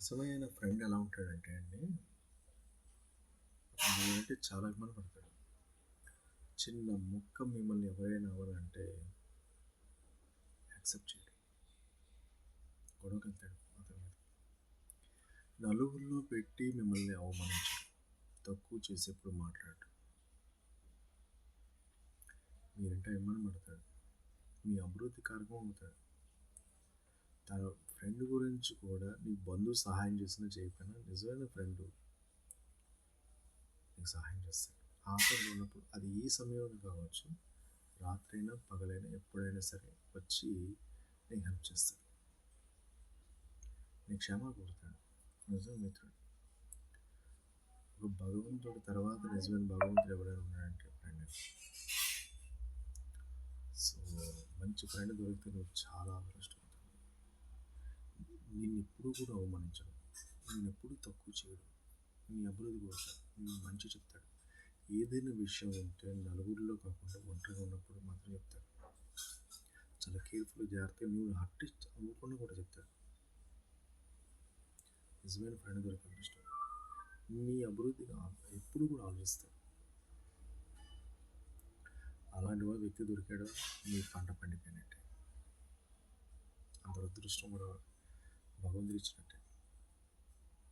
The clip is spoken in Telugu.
నిజమైన ఫ్రెండ్ ఎలా ఉంటాడంటే అండి, మీరంటే చాలా అభిమాన పడతాడు. చిన్న ముక్క మిమ్మల్ని ఎవరైనా అవ్వాలంటే యాక్సెప్ట్ చేయడు. గొడవకెళ్తాడు అతని మీద. నలుగురిలో పెట్టి మిమ్మల్ని అవమానించడు. తక్కువ చేసి ఎప్పుడు మాట్లాడడు. మీరంటే అభిమానం పడతాడు. మీ అభివృద్ధి కారకం అవుతాడు. తన ఫ్రెండ్ గురించి కూడా నీ బంధువు సహాయం చేసినా చేయకపోయినా నిజమైన ఫ్రెండ్ నీకు సహాయం చేస్తాడు. ఆపదలో ఉన్నప్పుడు అది ఏ సమయంలో కావచ్చు, రాత్రైనా పగలైనా ఎప్పుడైనా సరే వచ్చి నీకు హెల్ప్ చేస్తాడు. నీ క్షమ కోరుతాడు. నిజం మిత్రుడు. ఒక భగవంతుడి తర్వాత నిజమైన భగవంతుడు ఎవరైనా ఉన్నాడంటే ఫ్రెండ్. సో మంచి ఫ్రెండ్ దొరికితే నువ్వు చాలా అదృష్టవంతుడు. నిన్ను ఎప్పుడూ కూడా అవమానించడు. నేను ఎప్పుడూ తక్కువ చేయడు. నీ అభివృద్ధి కోరుతాడు. నీ మంచి చెప్తాడు. ఏదైనా విషయం ఉంటే నలుగురిలో కాకుండా ఒంటరిగా ఉన్నప్పుడు మాత్రం చెప్తాడు. చాలా కేర్ఫుల్ జాగ్రత్తగా నువ్వు హర్ట్ అవ్వకుండా కూడా చెప్తాడు. నిజమైన ఫ్రెండ్ దొరికే అదృష్టం. నీ అభివృద్ధిగా ఎప్పుడు కూడా ఆలోచిస్తాడు. అలాంటి వాడు వ్యక్తి దొరికాడు, నీ పంట పండిపోయినట్టే. అంత అదృష్టం కూడా భగవంతుడు ఇచ్చినట్టే.